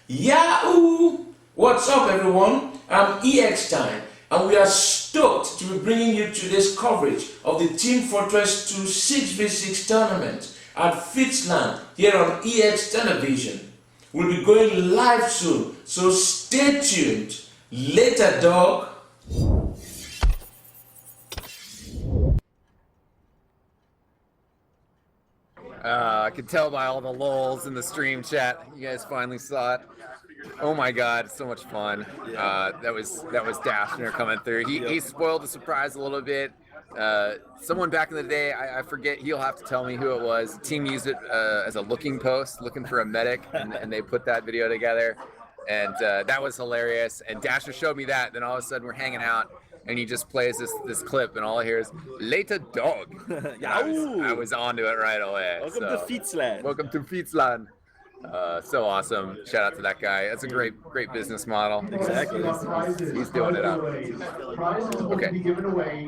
Yahoo! What's up, everyone? I'm eXtine, and we are stoked to be bringing you today's coverage of the Team Fortress 2 6v6 tournament at FITES LAN here on eXtelevision. We'll be going live soon, so stay tuned. Later, dog. I could tell by all the lulz in the stream chat. You guys finally saw it. Oh my God, so much fun. That was Dashner coming through. He spoiled the surprise a little bit. Someone back in the day, I forget, he'll have to tell me who it was. Team used it as a looking post, looking for a medic, and they put that video together. And that was hilarious. And Dashner showed me that. Then all of a sudden we're hanging out, and he just plays this clip, and all I hear is "Later, dog." I was onto it right away. Welcome to FITES LAN. Welcome to FITES LAN. So awesome! Shout out to that guy. That's a great business model. Exactly. He's doing it up. Okay.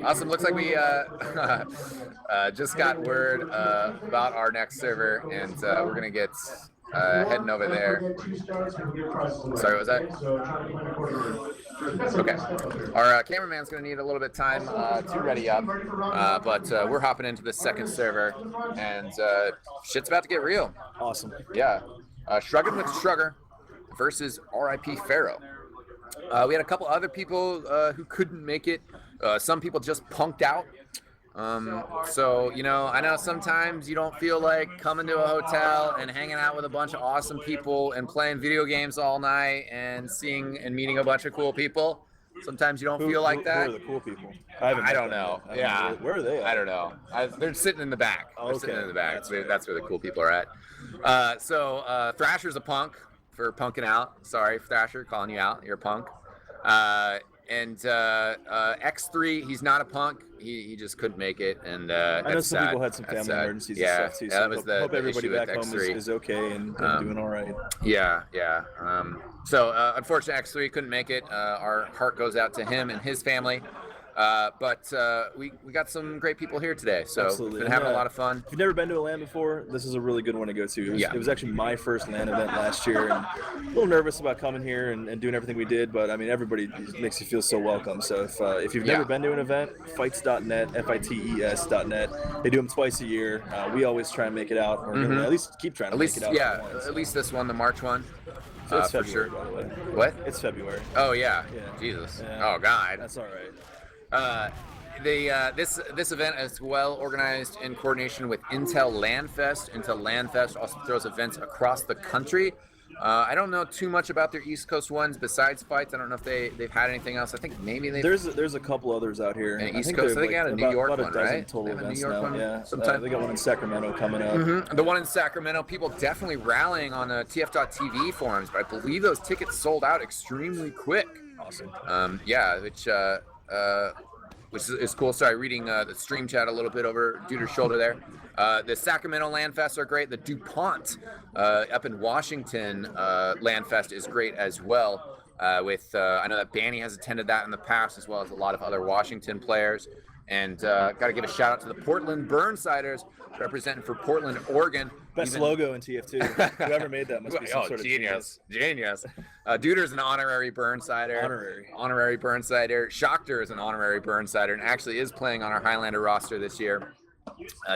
Awesome. Looks like we just got word about our next server, and we're gonna get heading over there. Sorry, what was that? Okay. Our cameraman's going to need a little bit of time to ready up, but we're hopping into the second server, and shit's about to get real. Awesome. Yeah. Shruggin with Shrugger versus RIP Pharaoh. We had a couple other people who couldn't make it. Some people just punked out. So, you know, I know sometimes you don't feel like coming to a hotel and hanging out with a bunch of awesome people and playing video games all night and seeing and meeting a bunch of cool people. Sometimes you don't feel like that. Who are the cool people? I don't know. Yeah. Where are they at? I don't know. They're sitting in the back. Oh, they're sitting okay. in the back. That's where the cool people are at. So Thrasher's a punk for punking out. Sorry, Thrasher, calling you out. You're a punk. And X3, he's not a punk. He just couldn't make it, and I know that's some sad. people had some family emergencies and stuff too. So that was hope everybody issue with back home X3. is okay and doing all right. Yeah. So unfortunately, X3 couldn't make it. Our heart goes out to him and his family. But we got some great people here today, so Absolutely. we've been having a lot of fun. If you've never been to a LAN before, this is a really good one to go to. It was actually my first LAN event last year, and a little nervous about coming here and doing everything we did, but I mean, everybody makes you feel so welcome. So if you've never been to an event, fites.net, FITES.net. They do them twice a year. We always try and make it out, or at least keep trying to make it out. At least this one, the March one. So it's for February, sure. by the way. What? It's February. Oh yeah. Jesus. Yeah. Oh God. That's all right. This event is well organized in coordination with Intel LANFest. Intel LANFest also throws events across the country. I don't know too much about their East Coast ones besides FITES. I don't know if they've had anything else. I think maybe there's a couple others out here. In East Coast. I think they got a New York one, right? Total events New York now. one. Yeah. They got one in Sacramento coming up. The one in Sacramento, people definitely rallying on the TF.TV forums, but I believe those tickets sold out extremely quick. Awesome. Which is cool. Sorry, reading the stream chat a little bit over Duder's shoulder there. The Sacramento LANFest are great. The DuPont up in Washington LANFest is great as well. I know that Banny has attended that in the past, as well as a lot of other Washington players. And got to give a shout out to the Portland Burnsiders, representing for Portland, Oregon. Best logo in TF2. Whoever made that must be some sort of genius. Duder's an honorary Burnsider. Honorary Burnsider. TheShoctor is an honorary Burnsider, and actually is playing on our Highlander roster this year,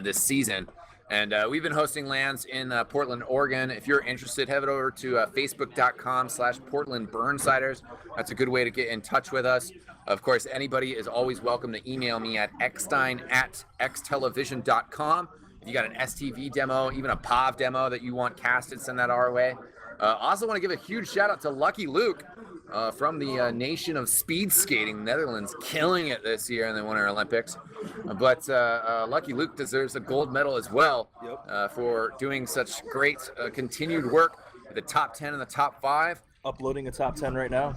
this season. And we've been hosting LANs in Portland, Oregon. If you're interested, head over to facebook.com/Portland Burnsiders. That's a good way to get in touch with us. Of course, anybody is always welcome to email me at eXtine@eXtelevision.com. If you got an STV demo, even a POV demo that you want casted, send that our way. Also want to give a huge shout out to Lucky Luke from the nation of speed skating, Netherlands, killing it this year in the Winter Olympics. But Lucky Luke deserves a gold medal as well for doing such great continued work at the top 10 and the top 5. Uploading a top 10 right now.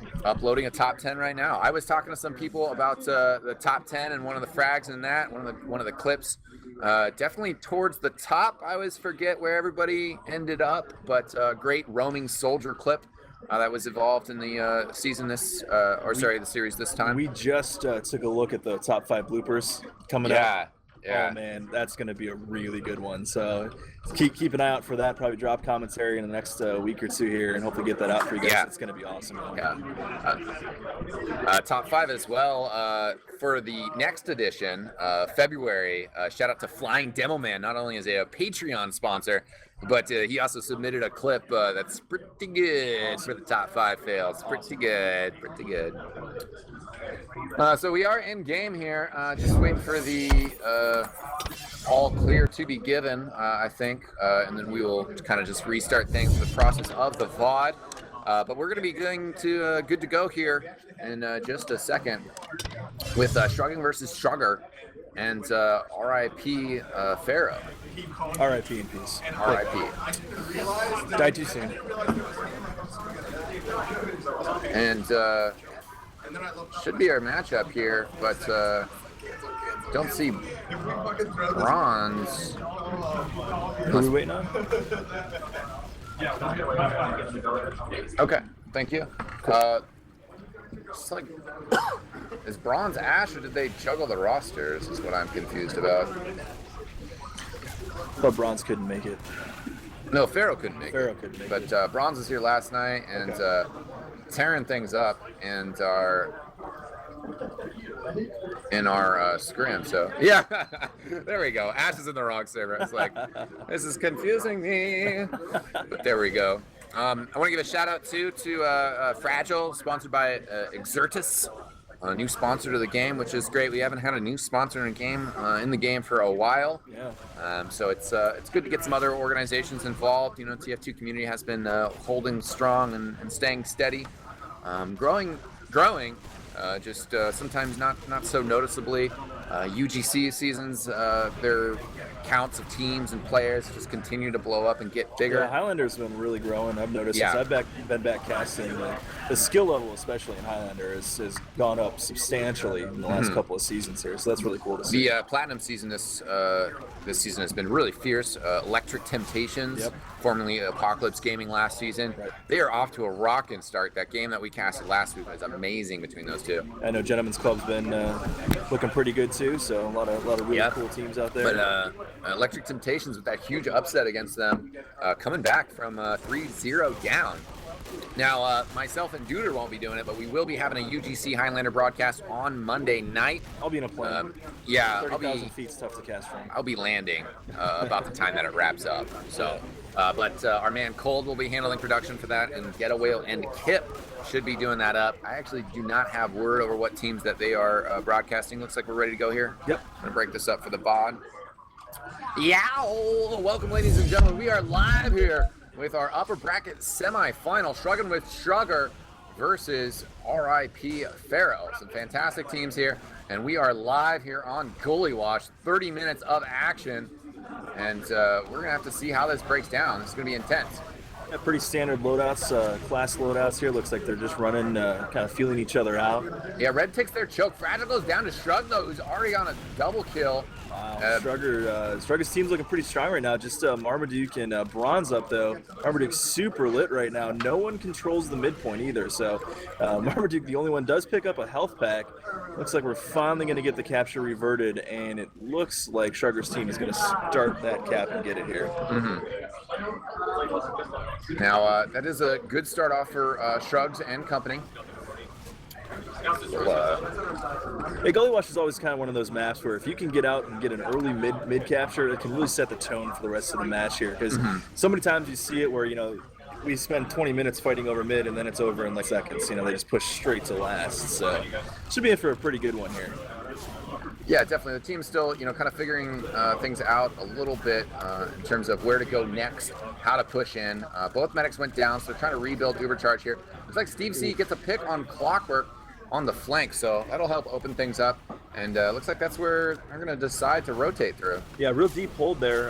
I was talking to some people about the top 10 and one of the frags in that, one of the clips. Definitely towards the top. I always forget where everybody ended up, but great roaming soldier clip that was evolved in the the series this time. We just took a look at the top 5 bloopers coming up. Yeah. Oh man, that's going to be a really good one. So keep an eye out for that. Probably drop commentary in the next week or two here, and hopefully get that out for you guys. Yeah. It's going to be awesome. Yeah. Top 5 as well for the next edition, February. Shout out to Flying Demo Man. Not only is he a Patreon sponsor, but he also submitted a clip that's pretty good for the top 5 fails. Pretty good. So we are in game here. Just waiting for the all clear to be given, I think, and then we will kind of just restart things for the process of the VOD. But we're going to be going to good to go here in just a second with Shrugging versus Shrugger and R.I.P. Pharaoh. R.I.P. in peace. R.I.P. Died too soon. And should be our matchup here, but don't see Bronze. Who are we waiting on? Okay, thank you. It's like, is Bronze Ash or did they juggle the rosters? Is what I'm confused about. But Bronze couldn't make it. No, Pharaoh couldn't make Pharaoh it. couldn't make but it. Bronze was here last night and tearing things up and in our scrim. So yeah, there we go. Ash is in the wrong server. It's like, this is confusing me. But there we go. I want to give a shout out too to Fragile, sponsored by Exertus, a new sponsor to the game, which is great. We haven't had a new sponsor in the game for a while. Yeah. So it's good to get some other organizations involved. You know, TF2 community has been holding strong and staying steady, growing. Just sometimes not so noticeably. UGC seasons, their counts of teams and players just continue to blow up and get bigger. Yeah, Highlander's been really growing. I've noticed Yeah. since I've been back casting. The skill level, especially in Highlander, has gone up substantially in the last couple of seasons here. So that's really cool to see. The Platinum season this season has been really fierce. Electric Temptations, formerly Apocalypse Gaming last season, they are off to a rockin' start. That game that we casted last week was amazing between those two. I know Gentlemen's Club's been looking pretty good too. So a lot of really cool teams out there. But Electric Temptations with that huge upset against them, coming back from 3-0 down. Now, myself and Duder won't be doing it, but we will be having a UGC Highlander broadcast on Monday night. I'll be in a plane. Yeah, 30,000 feet's tough to cast from. I'll be landing about the time that it wraps up. So, but our man Cold will be handling production for that, and Getaway and Kip should be doing that up. I actually do not have word over what teams that they are broadcasting. Looks like we're ready to go here. Yep. I'm gonna break this up for the VOD. Yow! Welcome, ladies and gentlemen. We are live here with our upper bracket semifinal, Shruggin with Shrugger versus R.I.P. Pharaoh. Some fantastic teams here, and we are live here on Goalie Wash. 30 minutes of action, and we're gonna have to see how this breaks down. This is gonna be intense. Yeah, pretty standard loadouts, class loadouts here. Looks like they're just running, kind of feeling each other out. Yeah, Red takes their choke. Fragile goes down to Shrug, though, who's already on a double kill. Wow, Strugger's team's looking pretty strong right now. Just Marmaduke and Bronze up, though. Marmaduke's super lit right now. No one controls the midpoint either, so Marmaduke, the only one, does pick up a health pack. Looks like we're finally going to get the capture reverted, and it looks like Strugger's team is going to start that cap and get it here. Now, that is a good start off for Shrugs and company. Hey, Gully Wash is always kind of one of those maps where if you can get out and get an early mid capture, it can really set the tone for the rest of the match here. Because so many times you see it where, you know, we spend 20 minutes fighting over mid and then it's over in like seconds. You know, they just push straight to last. So should be in for a pretty good one here. Yeah, definitely. The team's still, you know, kind of figuring things out a little bit in terms of where to go next, how to push in. Both medics went down, so they're trying to rebuild Ubercharge here. Looks like Steve C gets a pick on Clockwork on the flank, so that'll help open things up. And looks like that's where they're going to decide to rotate through. Yeah, real deep hold there.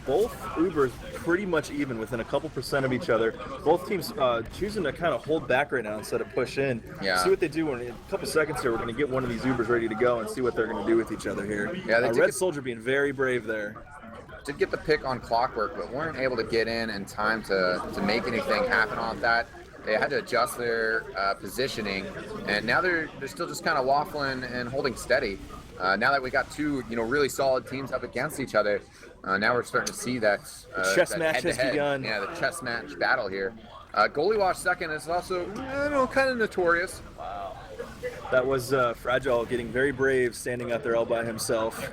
Both Ubers pretty much even, within a couple percent of each other. Both teams choosing to kind of hold back right now instead of push in. Yeah. See what they do in a couple seconds here. We're going to get one of these Ubers ready to go and see what they're going to do with each other here. Yeah, they Red Soldier being very brave there. Did get the pick on Clockwork, but weren't able to get in time to make anything happen on that. They had to adjust their positioning, and now they're still just kind of waffling and holding steady. Now that we got two, really solid teams up against each other, now we're starting to see that chess match has begun. Yeah, the chess match battle here. Goalie wash second is also, kind of notorious. Wow. That was Fragile getting very brave, standing out there all by himself.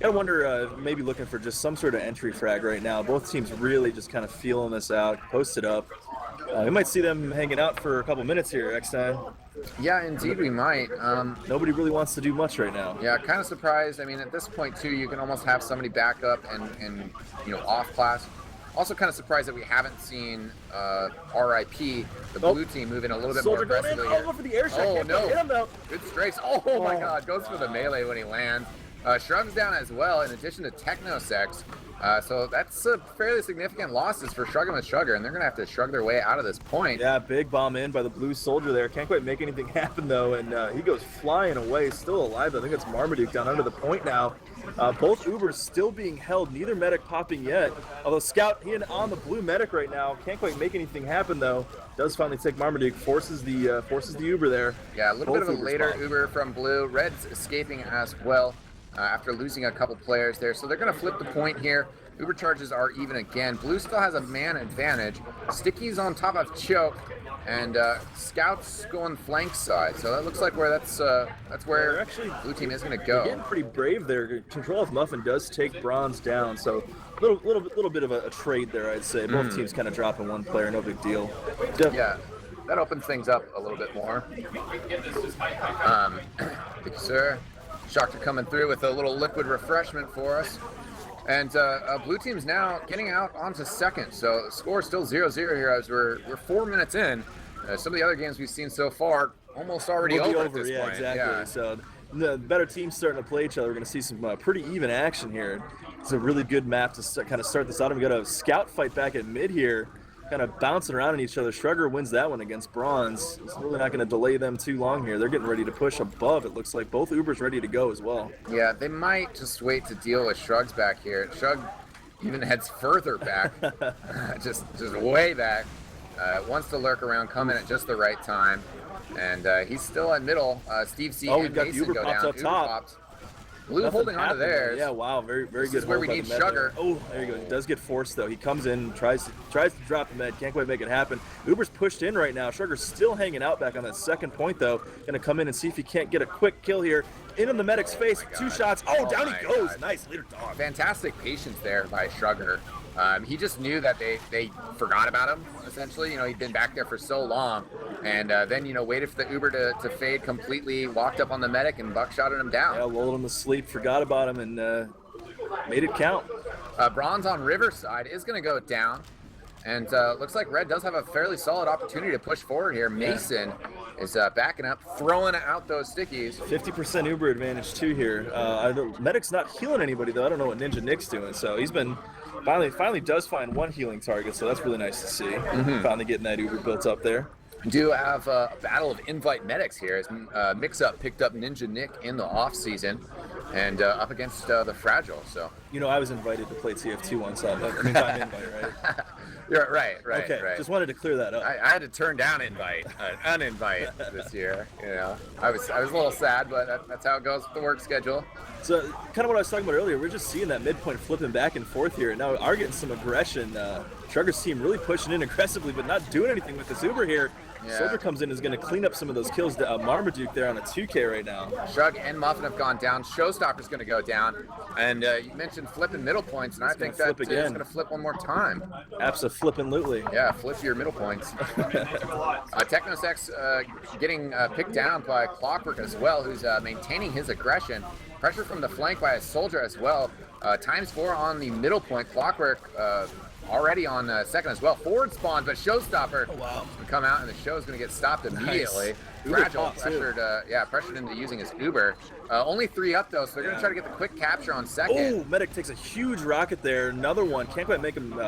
Gotta wonder, maybe looking for just some sort of entry frag right now. Both teams really just kind of feeling this out, posted up. We might see them hanging out for a couple minutes here, eXtine. Yeah, indeed we might. Nobody really wants to do much right now. Yeah, kind of surprised. I mean, at this point, too, you can almost have somebody back up and off class. Also kind of surprised that we haven't seen RIP, the blue team, moving a little bit more aggressively. Go for the air shot. Oh, no. Hit him, though. Good strafes. Oh, my God. Goes for the melee when he lands. Shrugs down as well, in addition to Technosex. So that's a fairly significant losses for Shruggin with Shrugger, and they're going to have to shrug their way out of this point. Yeah, big bomb in by the blue soldier there. Can't quite make anything happen, though, and he goes flying away, still alive. I think it's Marmaduke down under the point now. Both Ubers still being held, neither medic popping yet. Although Scout, he on the blue medic right now, can't quite make anything happen, though. Does finally take Marmaduke, forces the Uber there. Yeah, a little bit of a Ubers later bomb. Uber from blue. Red's escaping as well. After losing a couple players there. So they're going to flip the point here. Uber charges are even again. Blue still has a man advantage. Sticky's on top of Choke, and Scout's going flank side. So that looks like where that's where actually blue team is going to go. Getting pretty brave there. Control of Muffin does take Bronze down, so little bit of a trade there, I'd say. Both teams kind of dropping one player, no big deal. Yeah. That opens things up a little bit more. Thank you, sir. Shoctor coming through with a little liquid refreshment for us. And blue team's now getting out onto second. So the score is still 0-0 here as we're 4 minutes in. Some of the other games we've seen so far almost already over at this yeah, point. Exactly. Yeah. So the better teams starting to play each other. We're going to see some pretty even action here. It's a really good map to kind of start this out. And we got a Scout fight back at mid here, kind of bouncing around on each other. Shrugger wins that one against Bronze. It's really not going to delay them too long here. They're getting ready to push above. It looks like both Ubers ready to go as well. Yeah, they might just wait to deal with Shrugs back here. Shrug even heads further back, just way back. Wants to lurk around, come in at just the right time. And he's still at middle. Steve C and Mason go down. Up top. Popped. Blue holding on to theirs. Yeah, wow, very good. This is where we need Shrugger. Oh, there you go. He does get forced though. He comes in, tries to drop the med, can't quite make it happen. Uber's pushed in right now. Shrugger's still hanging out back on that second point though. Gonna come in and see if he can't get a quick kill here. In on the medic's face, 2 shots. Oh, down he goes. God. Nice leader dog. Fantastic patience there by Shrugger. He just knew that they forgot about him, essentially. He'd been back there for so long. And then, waited for the Uber to fade completely, walked up on the medic and buckshotted him down. Yeah, lulled him to sleep, forgot about him, and made it count. Bronze on Riverside is going to go down. And looks like Red does have a fairly solid opportunity to push forward here. Mason is backing up, throwing out those stickies. 50% Uber advantage too here. Medic's not healing anybody though. I don't know what Ninja Nick's doing. So he's been finally does find one healing target. So that's really nice to see. Finally getting that Uber built up there. We do have a battle of invite medics here as Mix-Up picked up Ninja Nick in the off season and up against the Fragile. So I was invited to play TF2 once. I'm invite, right? You're right. Okay, right. Just wanted to clear that up. I had to turn down uninvite this year. I was a little sad, but that's how it goes with the work schedule. So kind of what I was talking about earlier, we're just seeing that midpoint flipping back and forth here, and now we are getting some aggression. Shrugger's team really pushing in aggressively, but not doing anything with this Uber here. Yeah. Soldier comes in, is going to clean up some of those kills. Marmaduke there on a 2K right now. Shrug and Muffin have gone down. Showstopper's going to go down. And you mentioned flipping middle points, and I think that it's going to flip one more time. Abso-flippin'-lutely. Yeah, flip your middle points. Technosex getting picked down by Clockwork as well, who's maintaining his aggression. Pressure from the flank by a Soldier as well. ×4 on the middle point. Clockwork already on second as well. Forward spawn, but Showstopper will come out, and the show is going to get stopped immediately. Nice. Fragile pressured into using his Uber. Only 3 up though, so they're going to try to get the quick capture on second. Oh, Medic takes a huge rocket there. Another one. Can't quite make him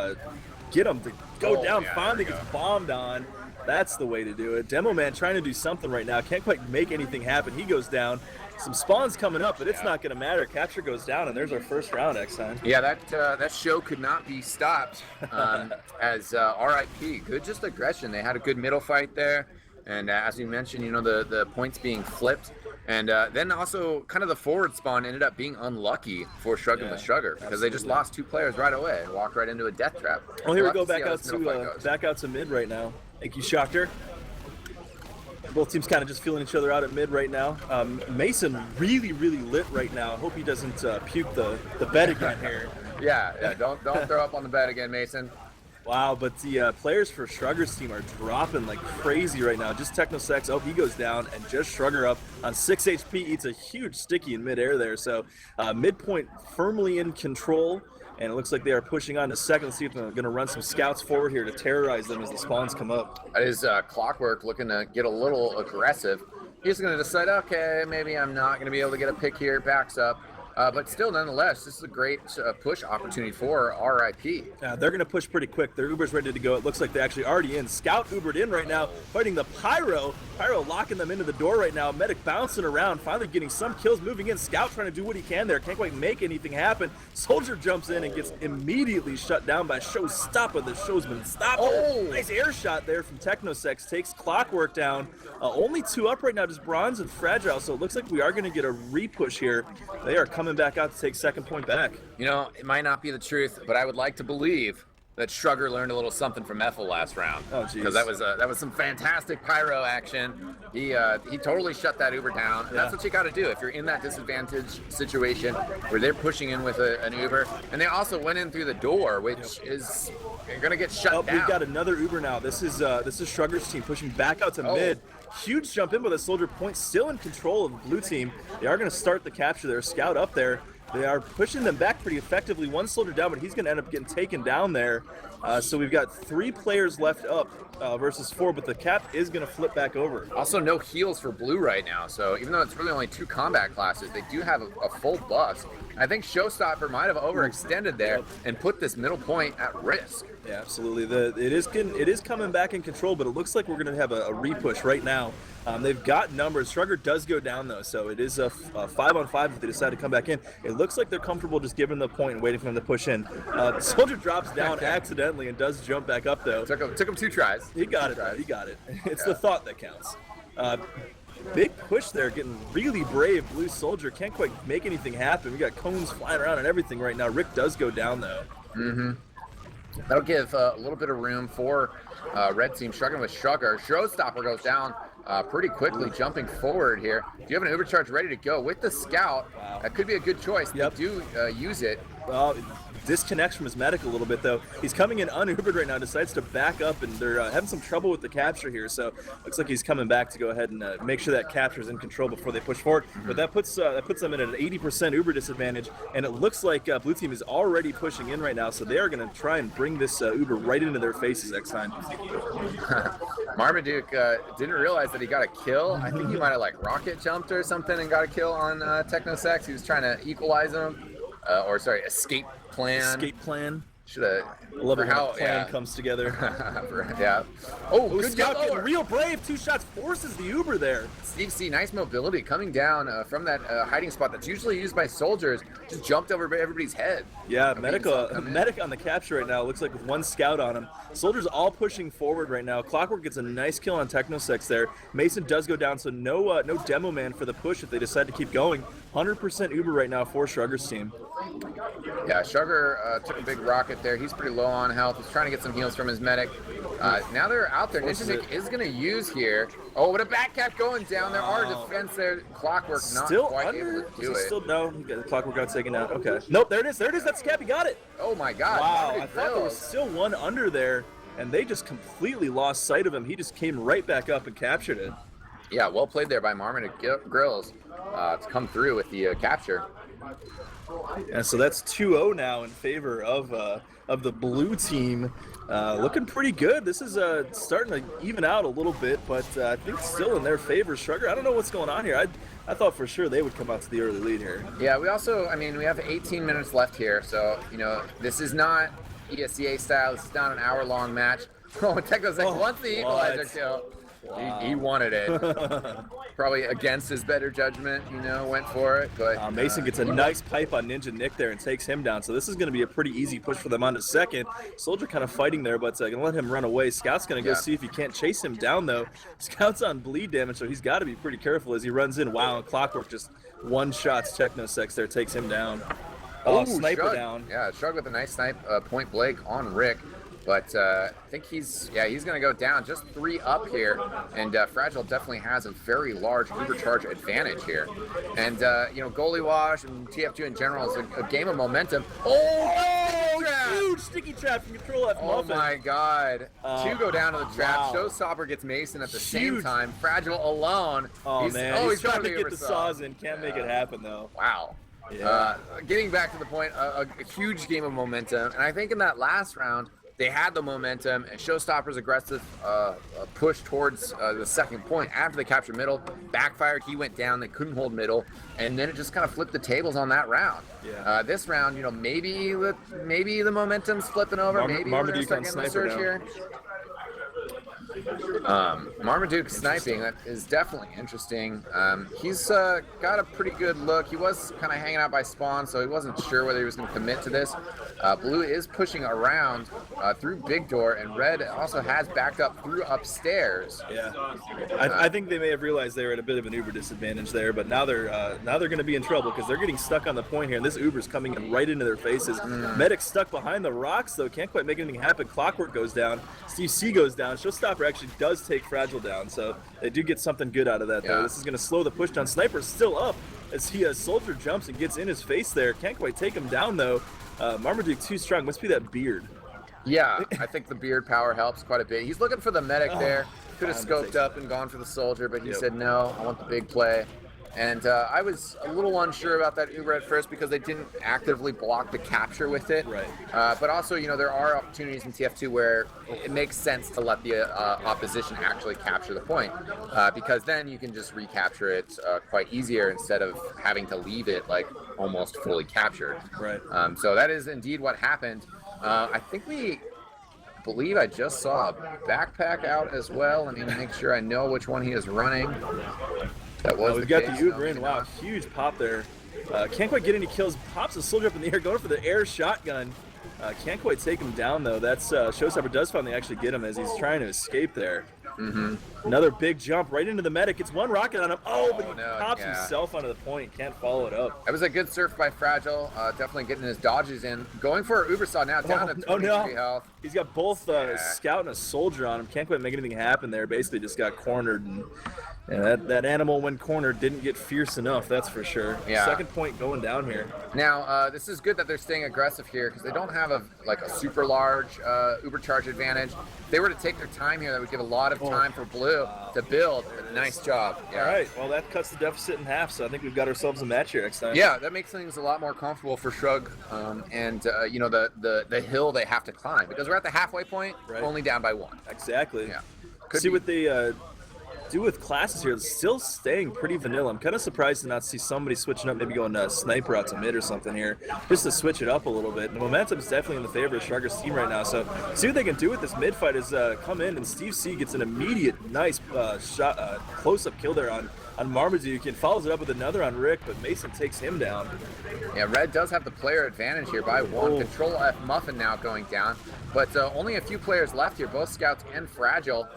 get him to go down. Finally gets bombed on. That's the way to do it. Demo Man trying to do something right now. Can't quite make anything happen. He goes down. Some spawns coming up, but it's not going to matter. Capture goes down, and there's our first round next time. Yeah, that show could not be stopped as RIP. Good just aggression. They had a good middle fight there. And as you mentioned, the points being flipped. And then also kind of the forward spawn ended up being unlucky for Shruggin with Shrugger because they just lost 2 players right away and walked right into a death trap. Well, here we go back out to mid right now. Thank you, Shoctor. Both teams kind of just feeling each other out at mid right now. Mason really lit right now. I hope he doesn't puke the bed again here. Yeah, don't throw up on the bed again, Mason. Wow, but the players for Shrugger's team are dropping like crazy right now. Just TechnoSex, oh, he goes down, and just Shrugger up on 6 HP, eats a huge sticky in midair there. So midpoint firmly in control, and it looks like they are pushing on to second. Let's see if they're going to run some scouts forward here to terrorize them as the spawns come up. That is Clockwork looking to get a little aggressive. He's going to decide, okay, maybe I'm not going to be able to get a pick here, backs up. But still, nonetheless, this is a great push opportunity for RIP. They're going to push pretty quick. Their Uber's ready to go. It looks like they're actually already in. Scout Ubered in right now, fighting the Pyro. Pyro locking them into the door right now. Medic bouncing around, finally getting some kills, moving in. Scout trying to do what he can there. Can't quite make anything happen. Soldier jumps in and gets immediately shut down by Showstopper, the Showsman Stopper. Oh! Nice air shot there from TechnoSex. Takes Clockwork down. Only 2 up right now, just Bronze and Fragile. So it looks like we are going to get a repush here. They are coming back out to take second point back. You know, it might not be the truth, but I would like to believe that Shrugger learned a little something from Ethel last round. Oh, geez. Because that was some fantastic pyro action. He totally shut that Uber down. And that's what you got to do if you're in that disadvantage situation where they're pushing in with an Uber, and they also went in through the door, which is going to get shut down. We've got another Uber now. This is Shrugger's team pushing back out to mid. Huge jump in, but the Soldier point still in control of the blue team. They are going to start the capture there. Scout up there. They are pushing them back pretty effectively. 1 Soldier down, but he's going to end up getting taken down there. So we've got 3 players left up versus 4, but the cap is going to flip back over. Also, no heals for blue right now. So even though it's really only 2 combat classes, they do have a full buff. I think Showstopper might have overextended there and put this middle point at risk. Yeah, absolutely. It is coming back in control, but it looks like we're going to have a repush right now. They've got numbers. Shrugger does go down, though, so it is a 5-on-5 if they decide to come back in. It looks like they're comfortable just giving the point and waiting for them to push in. Soldier drops down accidentally and does jump back up, though. Took him 2 tries. He got it. He got it. It's the thought that counts. Big push there, getting really brave. Blue Soldier can't quite make anything happen. We got cones flying around and everything right now. Rick does go down, though. Mm-hmm. That'll give a little bit of room for red team. Shrugging with Shrugger. Showstopper goes down pretty quickly, jumping forward here. Do you have an overcharge ready to go with the scout? Wow. That could be a good choice. Yep. They do use it. Well, disconnects from his medic a little bit, though. He's coming in unubered right now, decides to back up, and they're having some trouble with the capture here, so looks like he's coming back to go ahead and make sure that capture's in control before they push forward. But that puts them at an 80% Uber disadvantage, and it looks like blue team is already pushing in right now, so they are going to try and bring this Uber right into their faces eXtine. Marmaduke didn't realize that he got a kill. I think he might have like rocket jumped or something and got a kill on TechnoSex. He was trying to equalize him. Escape plan. Escape plan. Should have. Love it how plan comes together. Yeah. Oh, good Scout getting real brave. 2 shots forces the Uber there. Steve C, nice mobility coming down from that hiding spot that's usually used by soldiers. Just jumped over everybody's head. Yeah, medic on the capture right now. Looks like with 1 scout on him. Soldiers all pushing forward right now. Clockwork gets a nice kill on TechnoSex there. Mason does go down, so no demo man for the push if they decide to keep going. 100% Uber right now for Shrugger's team. Yeah, Shrugger took a big rocket there. He's pretty low on health. He's trying to get some heals from his medic. Now they're out there. Nick is going to use here. Oh, but a back cap going down. There are defense there. Clockwork not still quite under? able to do it. No, Clockwork got taken out. Okay. Nope, there it is. That's the cap. He got it. Oh, my God. Wow, I thought there was still 1 under there, and they just completely lost sight of him. He just came right back up and captured it. Yeah, well played there by Marmaduke Grills to come through with the capture. And so that's 2-0 now in favor of the blue team. Looking pretty good. This is starting to even out a little bit, but I think still in their favor. Shrugger, I don't know what's going on here. I thought for sure they would come out to the early lead here. Yeah, we also, we have 18 minutes left here, so, this is not ESCA style. This is not an hour-long match. Oh, TechnoSex wants the equalizer kill. Wow. He wanted it. Probably against his better judgment, went for it. But Mason gets a nice pipe on Ninja Nick there and takes him down. So this is going to be a pretty easy push for them on to second. Soldier kind of fighting there, but going to let him run away. Scout's going to go see if he can't chase him down, though. Scout's on bleed damage, so he's got to be pretty careful as he runs in. Wow, and Clockwork just one-shots Technosex there, takes him down. Oh, Sniper Shrug. down. Yeah, Shrug with a nice snipe, point blank on Rick. But I think he's going to go down. Just 3 up here, and Fragile definitely has a very large overcharge advantage here. And Goalie Wash and TF2 in general is a game of momentum. Huge sticky trap from Control F Muffin. Oh my God! 2 go down to the trap. Wow. Showstopper gets Mason at the same time. Fragile alone. He's trying to get the saws in. Can't make it happen though. Wow. Yeah. Getting back to the point, a huge game of momentum, and I think in that last round they had the momentum, and Showstopper's aggressive push towards the second point after they captured middle backfired. He went down, they couldn't hold middle, and then it just kind of flipped the tables on that round. Yeah. This round, maybe the momentum's flipping over. Maybe we're gonna start getting the surge here. Marmaduke sniping, that is definitely interesting. He's got a pretty good look. He was kind of hanging out by spawn, so he wasn't sure whether he was going to commit to this. Blue is pushing around through Big Door, and Red also has backed up through upstairs. Yeah, I think they may have realized they were at a bit of an Uber disadvantage there, but now they're going to be in trouble because they're getting stuck on the point here, and this Uber's coming in right into their faces. Medic's stuck behind the rocks, though, can't quite make anything happen. Clockwork goes down, Steve C goes down. Showstopper actually does take Fragile down, so they do get something good out of that, though. This is going to slow the push down. Sniper's still up as Soldier jumps and gets in his face there. Can't quite take him down, though. Marmaduke too strong. Must be that beard. Yeah, I think the beard power helps quite a bit. He's looking for the medic there. Could have scoped up and gone for the Soldier, but he said, no, I want the big play. And I was a little unsure about that Uber at first because they didn't actively block the capture with it. Right. But also, there are opportunities in TF2 where it makes sense to let the opposition actually capture the point because then you can just recapture it quite easier instead of having to leave it like almost fully captured. Right. So that is indeed what happened. I believe I just saw a backpack out as well. Let me make sure I know which one he is running. That was we've got the Uber in. Wow, huge pop there. Can't quite get any kills. Pops the Soldier up in the air, going for the air shotgun. Can't quite take him down, though. That's Showstopper does finally actually get him as he's trying to escape there. Another big jump right into the medic. It's one rocket on him. But he pops himself onto the point. Can't follow it up. That was a good surf by Fragile. Definitely getting his dodges in. Going for an Uber saw now, down to 23 health. He's got both a Scout and a Soldier on him. Can't quite make anything happen there. Basically just got cornered. And that animal, when cornered, didn't get fierce enough, that's for sure. Yeah. Second point going down here. Now, this is good that they're staying aggressive here because they don't have a super large Uber charge advantage. If they were to take their time here, that would give a lot of time for Blue to build. Nice job. Yeah. All right, well, that cuts the deficit in half, so I think we've got ourselves a match here next time. Yeah, that makes things a lot more comfortable for Shrug and, the hill they have to climb because we're at the halfway point, only down by 1. Exactly. Yeah. See what they do with classes here. It's still staying pretty vanilla. I'm kind of surprised to not see somebody switching up, maybe going sniper out to mid or something here, just to switch it up a little bit. The momentum's definitely in the favor of Shrugger's team right now, so see what they can do with this mid fight is come in, and Steve C gets an immediate nice shot, close-up kill there on Marmaduke, and follows it up with another on Rick, but Mason takes him down. Yeah, Red does have the player advantage here by 1. Control F Muffin now going down, but only a few players left here, both Scouts and Fragile.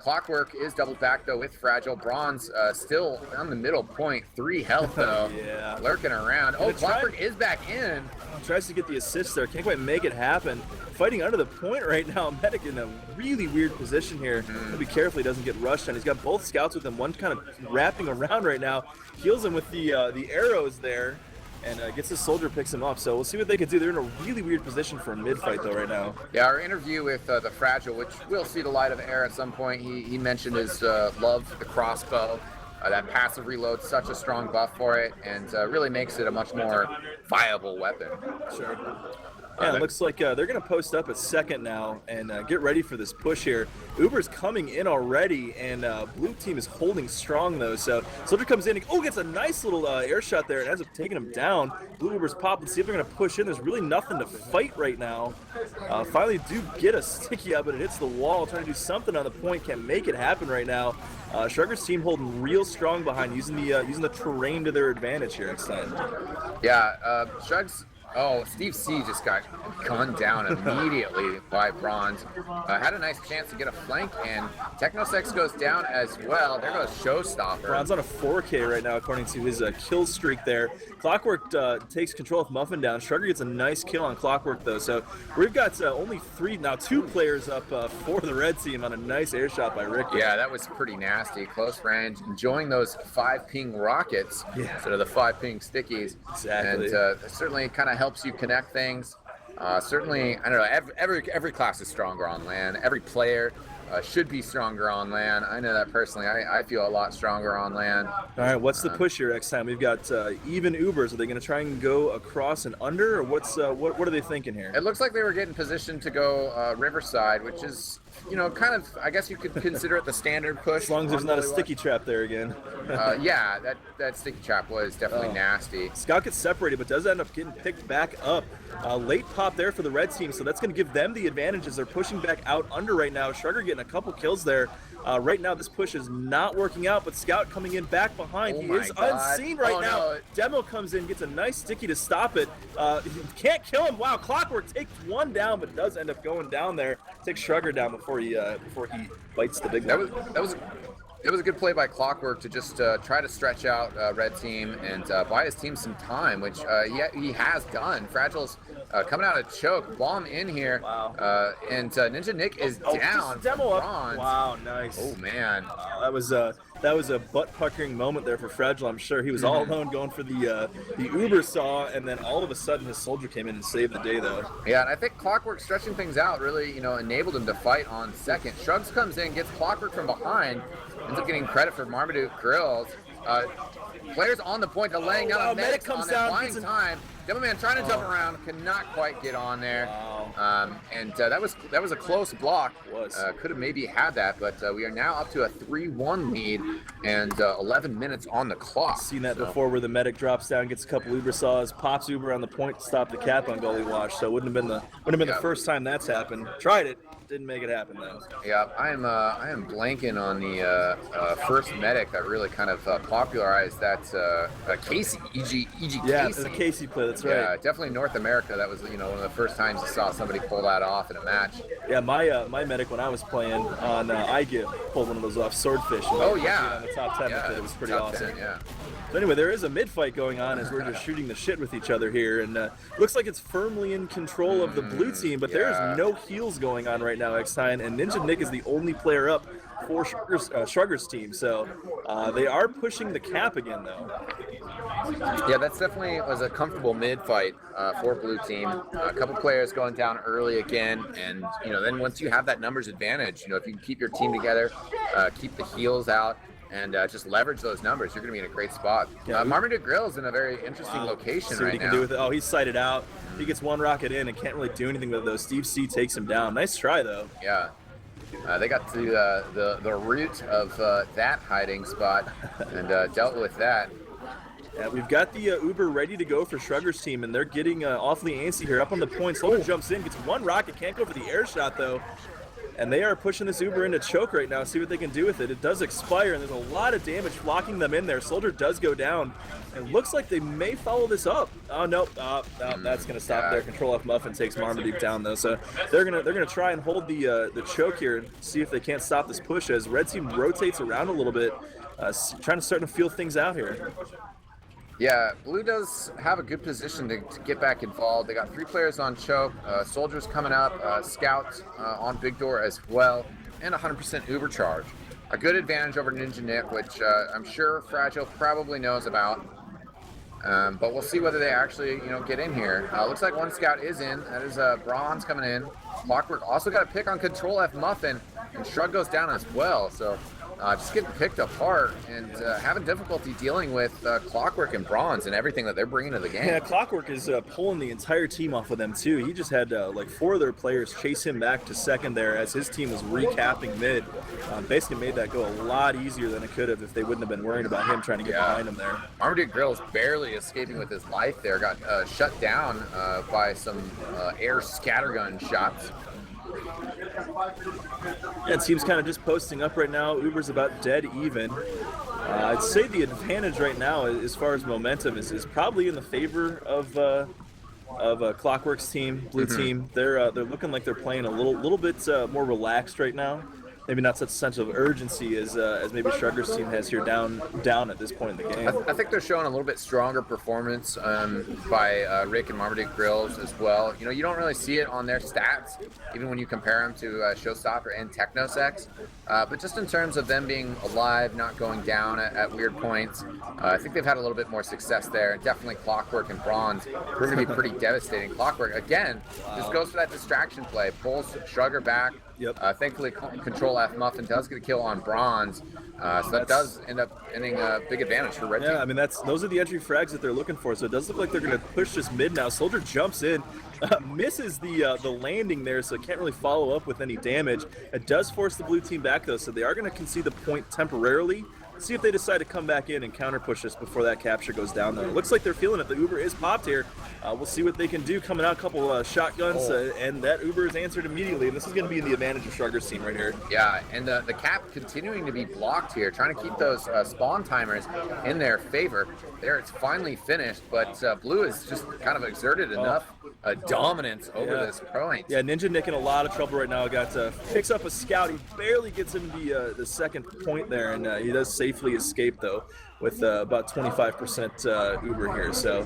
Clockwork is doubled back though with Fragile. Bronze still on the middle point, 3 health though. Lurking around. Clockwork is back in. Tries to get the assist there, can't quite make it happen. Fighting under the point right now. Medic in a really weird position here. Be careful he doesn't get rushed on. He's got both Scouts with him, one kind of wrapping around right now. Heals him with the arrows there. And gets his Soldier, picks him up. So we'll see what they can do. They're in a really weird position for a mid-fight, though, right now. Yeah, our interview with the Fragile, which will see the light of air at some point, he mentioned his love for the crossbow. That passive reload, such a strong buff for it, and really makes it a much more viable weapon. Sure. Yeah, it looks like they're going to post up a second now and get ready for this push here. Uber's coming in already, and blue team is holding strong, though. So Soldier comes in and gets a nice little air shot there and ends up taking him down. Blue Uber's popping, see if they're going to push in. There's really nothing to fight right now. Finally do get a sticky up, but it hits the wall. Trying to do something on the point, can't make it happen right now. Shrugger's team holding real strong behind, using the terrain to their advantage here instead. Yeah, Shrugs. Oh, Steve C just got gunned down immediately by Bronze. Had a nice chance to get a flank, and Technosex goes down as well. There goes Showstopper. Bronze on a 4K right now, according to his kill streak there. Clockwork takes control of Muffin down. Shrugger gets a nice kill on Clockwork, though. So we've got only two players up for the red team on a nice air shot by Rick. Yeah, that was pretty nasty. Close range, enjoying those 5-ping rockets instead of the 5-ping stickies. Exactly. And it certainly kind of helps you connect things. Certainly, I don't know, every class is stronger on LAN. Every player should be stronger on LAN. I know that personally. I feel a lot stronger on LAN. All right, what's the push here next time? We've got even Ubers. Are they going to try and go across and under, or what are they thinking here? It looks like they were getting positioned to go Riverside, which is, kind of, I guess you could consider it the standard push. As long as there's not a sticky trap there again. Yeah, that sticky trap was definitely nasty. Scout gets separated, but does end up getting picked back up. Late pop there for the red team, so that's going to give them the advantage as they're pushing back out under right now. Shrugger getting a couple kills there. Right now, this push is not working out, but Scout coming in back behind. He is unseen right now. No. Demo comes in, gets a nice sticky to stop it. Can't kill him. Wow, Clockwork takes one down, but does end up going down there. Takes Shrugger down before he bites the big one. It was a good play by Clockwork to just try to stretch out red team and buy his team some time, which he has done. Fragile's coming out of choke, bomb in here, and Ninja Nick is down. Demo up. Bronze. Wow, nice. Oh man, that was a butt-puckering moment there for Fragile. I'm sure he was all alone going for the Uber saw, and then all of a sudden his soldier came in and saved the day, though. Yeah, and I think Clockwork stretching things out really, enabled him to fight on second. Shrugs comes in, gets Clockwork from behind, ends up getting credit for Marmaduke Grills. Players on the point to laying down a medic comes on down, buying time. Demo Man trying to jump around, cannot quite get on there. And that was a close block. Could have maybe had that, but we are now up to a 3-1 lead and 11 minutes on the clock. Seen that before, where the medic drops down, gets a couple Uber saws, pops Uber on the point to stop the cap on Gully Wash. So it wouldn't have been the first time that's happened. Tried it. Didn't make it happen though. Yeah, I am blanking on the first medic that really kind of popularized that Casey, E.G. Yeah, Casey. the Casey play. That's right. Yeah, definitely North America. That was one of the first times you saw somebody pull that off in a match. Yeah, my medic when I was playing on iGive pulled one of those off, Swordfish. Oh yeah, on the top 10. Yeah, it was pretty awesome. 10, yeah. So anyway, there is a mid-fight going on as we're just shooting the shit with each other here, and looks like it's firmly in control of the blue team, but there is no heals going on right now, eXtine, and Ninja Nick is the only player up for Shrugger's team, so they are pushing the cap again, though. Yeah, that's definitely was a comfortable mid-fight for blue team. A couple players going down early again, and then once you have that numbers advantage, if you can keep your team together, keep the heals out, and just leverage those numbers, you're going to be in a great spot. Marmaduke Grill's in a a very interesting location See what he can do with it. Oh, he's sighted out. He gets one rocket in and can't really do anything with it, though. Steve C takes him down. Nice try, though. Yeah. They got to the root of that hiding spot and dealt with that. Yeah, we've got the Uber ready to go for Shrugger's team, and they're getting awfully antsy here. Up on the point, Soldier jumps in, gets one rocket, can't go for the air shot, though. And they are pushing this Uber into choke right now, see what they can do with it. It does expire, and there's a lot of damage locking them in there. Soldier does go down, and looks like they may follow this up. Oh, nope. That's going to stop their control off Muffin, takes Marmaduke down, though. So they're gonna try and hold the choke here and see if they can't stop this push as Red Team rotates around a little bit, trying to start to feel things out here. Yeah, Blue does have a good position to get back involved. They got 3 players on choke, Soldiers coming up, Scouts on Big Door as well, and 100% Uber charge. A good advantage over Ninja Nick, which I'm sure Fragile probably knows about. But we'll see whether they actually, get in here. Looks like one Scout is in. That is Bronze coming in. Clockwork also got a pick on Control F Muffin, and Shrug goes down as well. So just getting picked apart and having difficulty dealing with Clockwork and Bronze and everything that they're bringing to the game. Yeah, Clockwork is pulling the entire team off of them too. He just had like 4 of their players chase him back to second there as his team was recapping mid. Basically made that go a lot easier than it could have if they wouldn't have been worried about him trying to get behind him there. Marmaduke Grill's barely escaping with his life there. Got shut down by some air scattergun shots. Yeah, it seems kind of just posting up right now. Uber's about dead even. I'd say the advantage right now, as far as momentum, is probably in the favor of Clockwork's team, blue team. They're looking like they're playing a little bit more relaxed right now. Maybe not such a sense of urgency as maybe Shrugger's team has here down at this point in the game. I think they're showing a little bit stronger performance by Rick and Marmaduke Grills as well. You know, you don't really see it on their stats, even when you compare them to Showstopper and TechnoSex. But just in terms of them being alive, not going down at weird points, I think they've had a little bit more success there. And definitely Clockwork and Bronze are going to be pretty devastating. Clockwork, again, just goes for that distraction play, pulls Shrugger back. Yep. Thankfully, Control F Muffin does get a kill on Bronze, so that does end up ending a big advantage for Red Team. Yeah, I mean those are the entry frags that they're looking for. So it does look like they're going to push this mid now. Soldier jumps in, misses the landing there, so it can't really follow up with any damage. It does force the blue team back though, so they are going to concede the point temporarily. See if they decide to come back in and counter push this before that capture goes down though. It looks like they're feeling it. The Uber is popped here. We'll see what they can do. Coming out a couple shotguns, and that Uber is answered immediately. And this is going to be the advantage of Shrugger's team right here. Yeah, and the cap continuing to be blocked here, trying to keep those spawn timers in their favor. There, it's finally finished, but Blue has just kind of exerted enough dominance over this point. Yeah, Ninja Nick in a lot of trouble right now. Picks up a scout. He barely gets him the second point there, and he does safely escape though with about 25% Uber here. So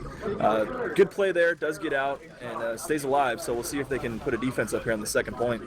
good play there. Does get out and stays alive. So we'll see if they can put a defense up here on the second point.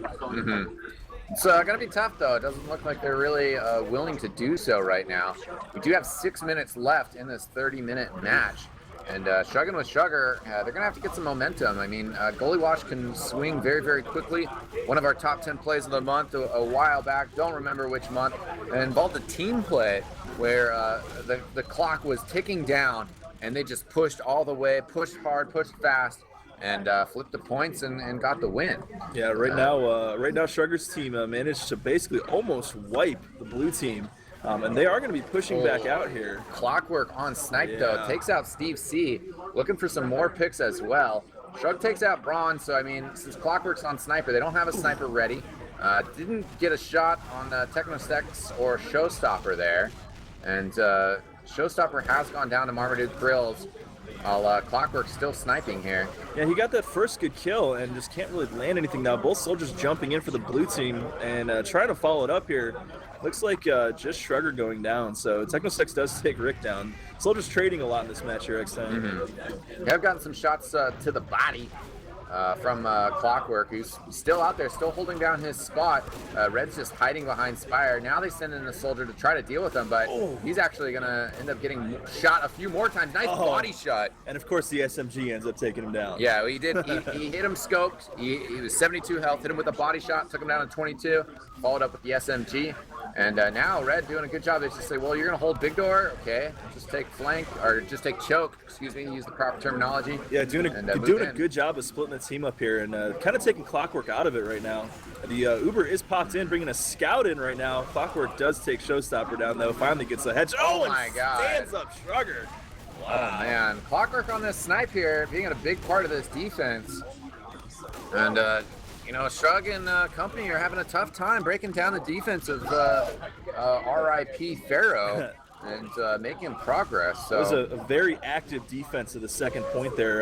It's going to be tough, though. It doesn't look like they're really willing to do so right now. We do have 6 minutes left in this 30-minute match. And Shruggin with Shrugger, they're going to have to get some momentum. I mean, Goalie Wash can swing very, very quickly. One of our top 10 plays of the month a while back, don't remember which month, and involved a team play where the clock was ticking down, and they just pushed all the way, pushed hard, pushed fast, and flipped the points and got the win. Yeah, right now Shrugger's team managed to basically almost wipe the blue team. And they are going to be pushing back out here. Clockwork on snipe though, takes out Steve C, looking for some more picks as well. Shrug takes out Bronze, so I mean, since Clockwork's on sniper, they don't have a sniper ready. Didn't get a shot on TechnoSex or Showstopper there. And Showstopper has gone down to Marmaduke Grills, while Clockwork's still sniping here. Yeah, he got that first good kill and just can't really land anything now. Both soldiers jumping in for the blue team and trying to follow it up here. Looks like just Shrugger going down, so TechnoSex does take Rick down. Soldiers trading a lot in this match here, eXtine. We have gotten some shots to the body from Clockwork, who's still out there, still holding down his spot. Red's just hiding behind Spire. Now they send in the soldier to try to deal with him, but he's actually going to end up getting shot a few more times. Nice body shot. And of course the SMG ends up taking him down. Yeah, well, he did. He hit him scoped. He was 72 health, hit him with a body shot, took him down to 22, followed up with the SMG. And now Red doing a good job. They just say, well, you're going to hold big door? Okay. Just take flank, or just take choke. Excuse me, use the proper terminology. Yeah, doing a good job of splitting the team up here and kind of taking Clockwork out of it right now. The Uber is popped in, bringing a scout in right now. Clockwork does take Showstopper down, though. Finally gets a headshot. Oh my God. Stands up Shrugger. Wow. Oh, man. Clockwork on this snipe here, being a big part of this defense. And, you know, Shrug and company are having a tough time breaking down the defense of RIP Pharaoh and making progress. So it was a very active defense of the second point there.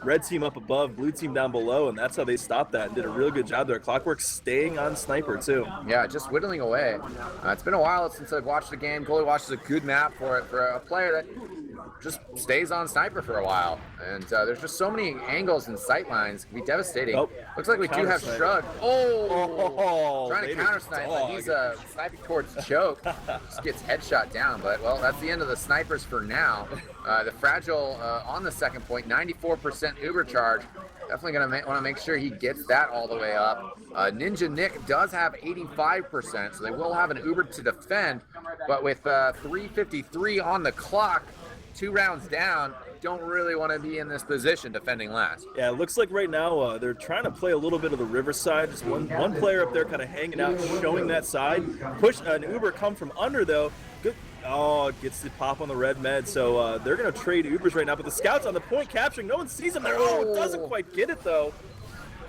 Red team up above, blue team down below, and that's how they stopped that and did a real good job there. Clockwork staying on sniper too. Yeah, just whittling away. It's been a while since I've watched the game. Goalie Watch is a good map for it, for a player that just stays on sniper for a while. And there's just so many angles and sight lines. It can be devastating. Looks like we do have Shrug. Trying to counter snipe, but he's sniping towards choke. Just gets headshot down. But, well, that's the end of the snipers for now. The Fragile on the second point, 94% Uber charge. definitely gonna want to make sure he gets that all the way up. Ninja Nick does have 85%, so they will have an Uber to defend. But with 3:53 on the clock, 2 rounds down, don't really want to be in this position defending last. Yeah, it looks like right now they're trying to play a little bit of the Riverside. Just one player up there kind of hanging out, showing that side. Push an Uber come from under though. Good. Oh, it gets the pop on the red med. So they're going to trade Ubers right now. But the Scouts on the point capturing. No one sees them there. Oh, it doesn't quite get it though.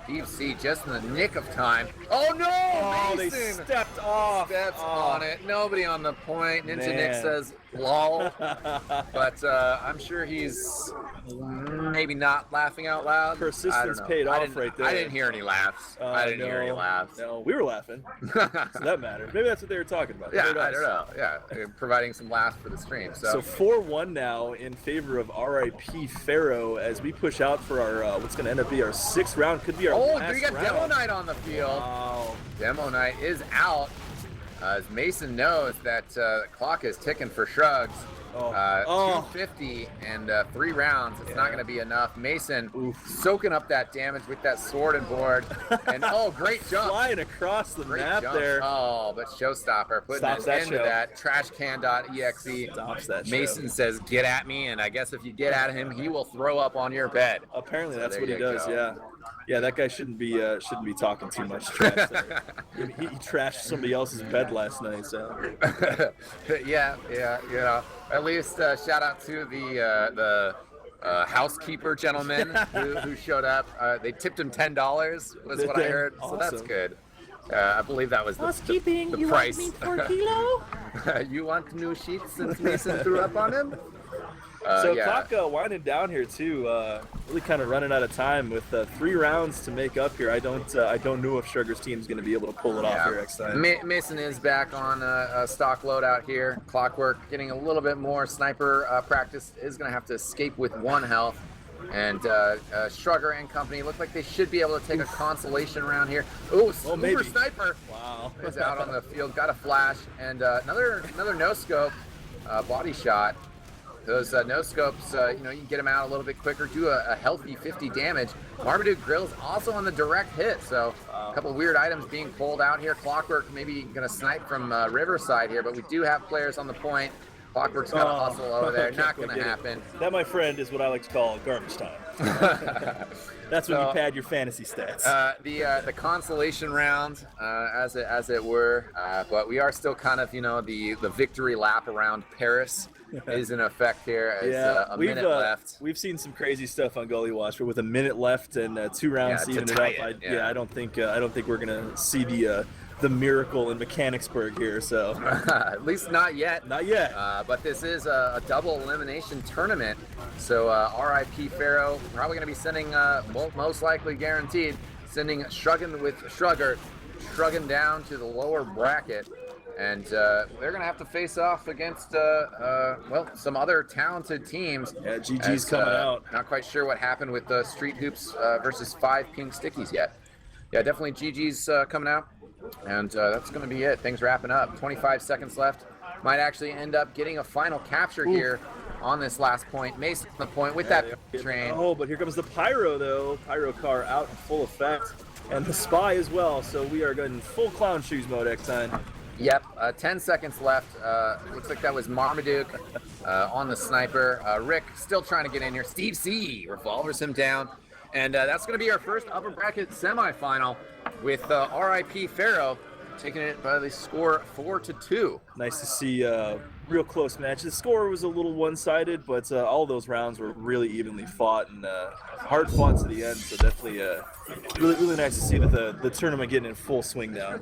Deep C just in the nick of time. Oh no! Oh, Mason they stepped off. Steps on it. Nobody on the point. Ninja Nick says, lol. But I'm sure he's maybe not laughing out loud. Persistence paid off right there. I didn't hear any laughs. I didn't hear any laughs. No, we were laughing. So that matters. Maybe that's what they were talking about. Yeah, I don't know. Yeah, providing some laughs for the stream. So 4-1 now in favor of RIP Pharaoh as we push out for our what's going to end up be our 6th round. Could be our last we got round. Demo Night on the field. Wow. Demo Night is out. As Mason knows that the clock is ticking for Shrugs. 250 and 3 rounds. It's not going to be enough. Mason soaking up that damage with that sword and board. And great jump. Flying across the map jump. there. Oh, but Showstopper putting an end to that. Trashcan.exe. Stops that Mason says, get at me. And I guess if you get at him, he will throw up on your bed. Apparently that's what he does, yeah. Yeah, that guy shouldn't be talking too much trash there. he trashed somebody else's bed last night, so. yeah, you know. At least shout out to the housekeeper gentleman who showed up. They tipped him $10 was what I heard, awesome. So that's good. I believe that was the price. You want me for a kilo? You want new sheets since Mason threw up on him? Clock winding down here too. Really kind of running out of time with 3 rounds to make up here. I don't know if Shrugger's team is going to be able to pull it off here next time. Mason is back on a stock loadout here. Clockwork getting a little bit more sniper practice. Is going to have to escape with 1 health. And Shrugger and company look like they should be able to take a consolation round here. Uber sniper. Wow. Is out on the field. Got a flash and another no scope body shot. Those no-scopes, you can get them out a little bit quicker, do a healthy 50 damage. Marmaduke Grill's also on the direct hit, so a couple weird items being pulled out here. Clockwork maybe going to snipe from Riverside here, but we do have players on the point. Clockwork's got to hustle over there. Not going to happen. That, my friend, is what I like to call garbage time. That's when you pad your fantasy stats. The consolation round, as it were, but we are still kind of, the victory lap around Paris is in effect here. A minute left. We've seen some crazy stuff on Gully Watch, but with a minute left and 2 rounds to even it up, I don't think we're gonna see the miracle in Mechanicsburg here. So at least not yet. Not yet. But this is a double elimination tournament. So RIP Pharaoh probably gonna be sending, most likely guaranteed, sending Shruggin with Shrugger, Shruggin down to the lower bracket. And they're going to have to face off against, some other talented teams. Yeah, GG's coming out. Not quite sure what happened with the Street Hoops versus 5 Pink Stickies yet. Yeah, definitely GG's coming out. And that's going to be it. Things wrapping up. 25 seconds left. Might actually end up getting a final capture here on this last point. Mason on the point with that train. Oh, but here comes the Pyro, though. Pyro car out in full effect. And the Spy as well. So we are going full clown shoes mode eXtine. Yep, 10 seconds left. Looks like that was Marmaduke on the sniper. Rick still trying to get in here. Steve C revolvers him down. And that's going to be our first upper bracket semifinal with RIP Pharaoh taking it by the score 4-2. Nice to see a real close match. The score was a little one-sided, but all those rounds were really evenly fought and hard fought to the end. So definitely really nice to see that the tournament getting in full swing now.